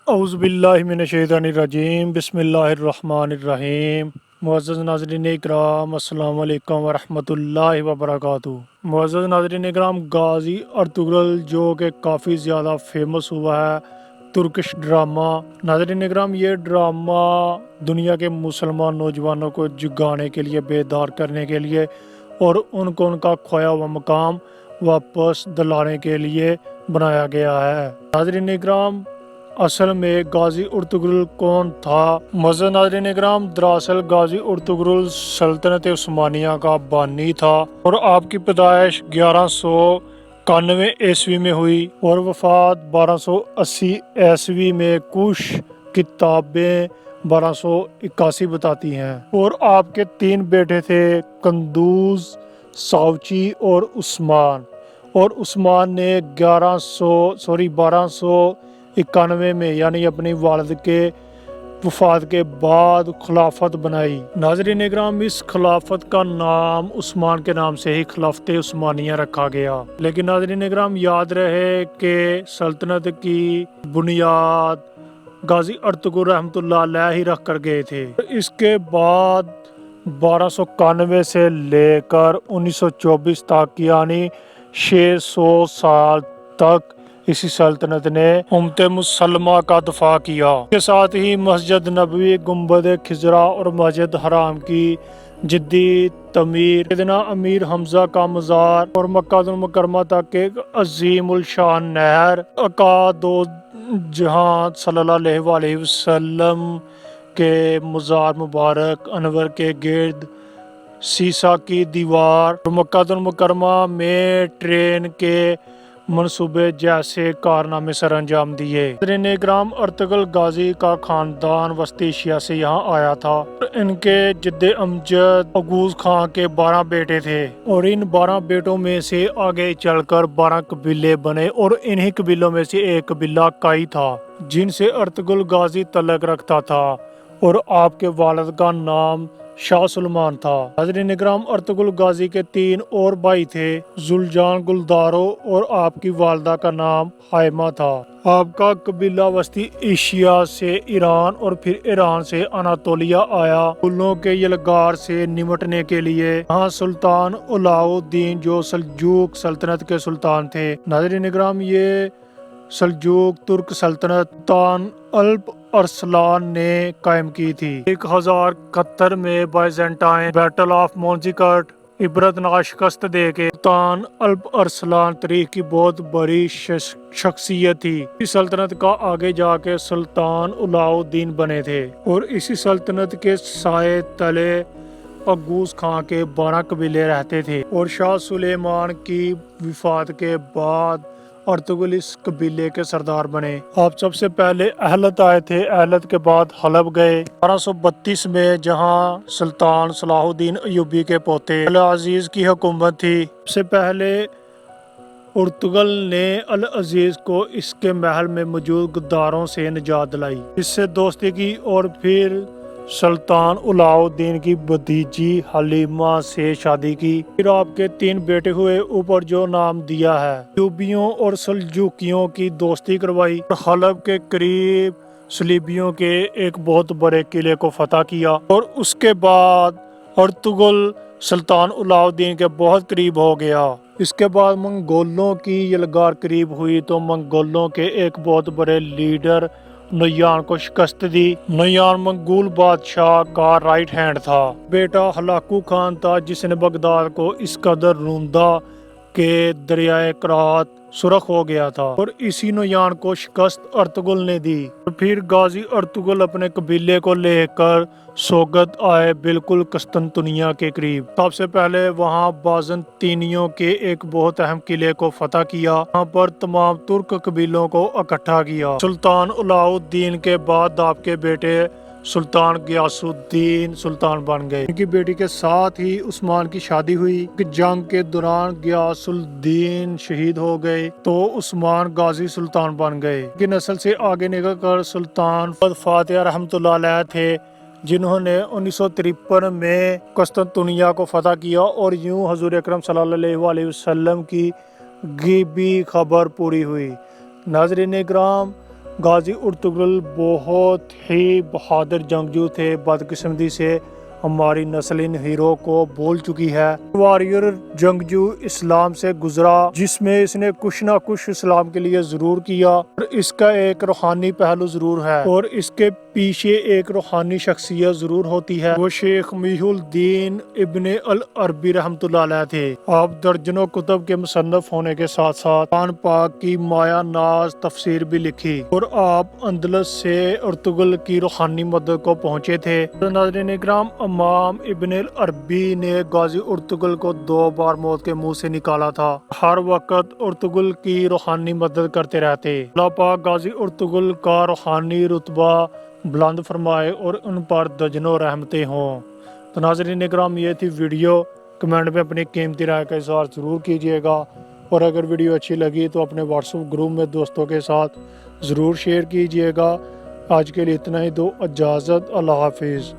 اعوذ باللہ من الشیطان الرجیم بسم اللہ الرحمن الرحیم۔ معزز ناظرین اکرام، السلام علیکم ورحمۃ اللہ وبرکاتہ۔ معزز ناظرین اکرام، غازی ارطغرل جو کہ کافی زیادہ فیمس ہوا ہے ترکش ڈرامہ۔ ناظرین اکرام، یہ ڈرامہ دنیا کے مسلمان نوجوانوں کو جگانے کے لیے، بیدار کرنے کے لیے اور ان کو ان کا کھویا ہوا مقام واپس دلانے کے لیے بنایا گیا ہے۔ ناظرین اکرام، اصل میں غازی ارطغرل کون تھا؟ معزز ناظرین اکرام، دراصل غازی ارطغرل سلطنت عثمانیہ کا بانی تھا اور آپ کی پیدائش 1191 عیسوی میں ہوئی اور وفات 1280 عیسوی میں۔ کچھ کتابیں 1281 بتاتی ہیں۔ اور آپ کے 3 بیٹے تھے، گندوز، سوچی اور عثمان۔ اور عثمان نے 1291 میں یعنی اپنی والد کے وفات کے بعد خلافت بنائی۔ ناظرین اکرام، اس خلافت کا نام عثمان کے نام سے ہی خلافت عثمانیہ رکھا گیا۔ لیکن ناظرین اکرام، یاد رہے کہ سلطنت کی بنیاد غازی ارطغرل رحمۃ اللہ علیہ ہی رکھ کر گئے تھے۔ اس کے بعد 1291 سے لے کر 1924 تک یعنی 600 سال تک اسی سلطنت نے امت مسلمہ کا دفاع کیا۔ اس کے ساتھ ہی مسجد نبوی، گنبد خزرا اور مسجد حرام کی جدید تعمیر، سیدنا امیر حمزہ کا مزار اور مکہ المکرمہ تک ایک عظیم الشان نہر، آقا دو جہاں صلی اللہ علیہ وسلم کے مزار مبارک انور کے گرد سیسا کی دیوار اور مکہ المکرمہ میں ٹرین کے منصوبے جیسے کارنامے سر انجام دیے۔ ناظرین اکرام، ارتغل غازی کا خاندان وسطی ایشیا سے یہاں آیا تھا اور ان کے جد امجد اوغز خان کے 12 بیٹے تھے اور ان 12 بیٹوں میں سے آگے چل کر 12 قبیلے بنے اور انہی قبیلوں میں سے ایک قبیلہ کائی تھا جن سے ارتغل غازی تعلق رکھتا تھا اور آپ کے والد کا نام شاہ سلیمان تھا۔ ناظرین اکرام، ارتغل غازی کے 3 اور بھائی تھے، زلجان گلدارو اور آپ کی والدہ کا نام حائمہ تھا۔ آپ کا قبیلہ وسطی ایشیا سے ایران اور پھر ایران سے اناطولیہ آیا غلوں کے یلغار سے نمٹنے کے لیے۔ یہاں سلطان علاء الدین جو سلجوق سلطنت کے سلطان تھے۔ ناظرین اکرام، یہ سلجوق ترک سلطنت سلطان الپ ارسلان نے قائم کی تھی۔ 1071 میں بائزنٹائن بیٹل آف مونزیکٹ عبرتناک شکست دے کے سلطان الپ ارسلان تاریخ کی بہت بڑی شخصیت تھی۔ اس سلطنت کا آگے جا کے سلطان علاء الدین بنے تھے اور اسی سلطنت کے سائے تلے اوغز خان کے 12 قبیلے رہتے تھے اور شاہ سلیمان کی وفات کے بعد ارتغل اس قبیلے کے سردار بنے۔ آپ سب سے پہلے اہلت آئے تھے، اہلت کے بعد حلب گئے 1232 میں، جہاں سلطان صلاح الدین ایوبی کے پوتے العزیز کی حکومت تھی۔ سب سے پہلے ارطغرل نے العزیز کو اس کے محل میں موجود غداروں سے نجات دلائی، اس سے دوستی کی اور پھر سلطان علاء الدین کی بھتیجی حلیمہ سے شادی کی۔ پھر آپ کے 3 بیٹے ہوئے، اوپر جو نام دیا ہے۔ ایوبیوں اور سلجوقیوں کی دوستی کروائی اور حلب کے قریب صلیبیوں کے ایک بہت بڑے قلعے کو فتح کیا اور اس کے بعد ارطغرل سلطان علاء الدین کے بہت قریب ہو گیا۔ اس کے بعد منگولوں کی یلغار قریب ہوئی تو منگولوں کے ایک بہت بڑے لیڈر نویان کو شکست دی۔ نویان منگول بادشاہ کا رائٹ ہینڈ تھا۔ بیٹا ہلاکو خان تھا جس نے بغداد کو اس قدر روندا کہ دریائے کرات سرخ ہو گیا تھا اور اسی نویان کو شکست ارطغرل نے دی۔ اور پھر غازی ارطغرل اپنے قبیلے کو لے کر سوگت آئے بالکل قسطنطنیہ کے قریب۔ سب سے پہلے وہاں بازنطینیوں کے ایک بہت اہم قلعے کو فتح کیا، وہاں پر تمام ترک قبیلوں کو اکٹھا کیا۔ سلطان علاء الدین کے بعد آپ کے بیٹے سلطان غیاث الدین سلطان بن گئے۔ ان کی بیٹی کے ساتھ ہی عثمان کی شادی ہوئی۔ جنگ کے دوران غیاث الدین شہید ہو گئے تو عثمان غازی سلطان بن گئے۔ ان کی نسل سے آگے نکل کر سلطان فاتح رحمۃ اللہ علیہ تھے جنہوں نے 1953 میں قسطنطنیہ کو فتح کیا اور یوں حضور اکرم صلی اللہ علیہ وسلم کی غیبی خبر پوری ہوئی۔ ناظرین اکرام، غازی ارطغرل بہت ہی بہادر جنگجو تھے، بدقسمتی سے ہماری نسل ان ہیرو کو بول چکی ہے۔ واریر جنگجو اسلام سے گزرا، جس میں اس نے کچھ نہ کچھ اسلام کے لیے ضرور کیا، اور اس کا ایک روحانی پہلو ضرور ہے، اور اس کے پیچھے ایک روحانی شخصیت ضرور ہوتی ہے۔ وہ شیخ محی الدین ابن العربی رحمۃ اللہ علیہ تھے۔ آپ درجنوں کتب کے مصنف ہونے کے ساتھ ساتھ قرآن پاک کی مایا ناز تفسیر بھی لکھی، اور آپ اندلس سے ارتغل کی روحانی مدد کو پہنچے تھے۔ ناظرین اکرام، امام ابن العربی نے غازی ارطغرل کو 2 بار موت کے منہ سے نکالا تھا، ہر وقت ارطغرل کی روحانی مدد کرتے رہتے۔ اللہ پاک غازی ارطغرل کا روحانی رتبہ بلند فرمائے اور ان پر درجنوں رحمتیں ہوں۔ تو ناظرین اکرام، یہ تھی ویڈیو۔ کمنٹ میں اپنی قیمتی رائے کا اظہار ضرور کیجیے گا، اور اگر ویڈیو اچھی لگی تو اپنے واٹس ایپ گروپ میں دوستوں کے ساتھ ضرور شیئر کیجیے گا۔ آج کے لیے اتنا ہی، دو اجازت، اللہ حافظ۔